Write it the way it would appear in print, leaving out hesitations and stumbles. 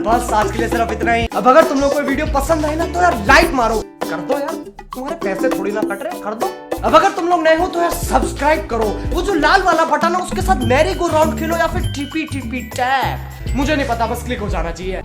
बस आज के लिए सिर्फ इतना ही। अब अगर तुम लोग को वीडियो पसंद आई ना तो यार लाइक मारो, कर दो यार, तुम्हारे पैसे थोड़ी ना कट रहे, कर दो। अब अगर तुम लोग नए हो तो यार सब्सक्राइब करो, वो जो लाल वाला बटन है उसके साथ मैरी गो राउंड खेलो या फिर टीपी टीपी टैप, मुझे नहीं पता, बस क्लिक हो जाना चाहिए।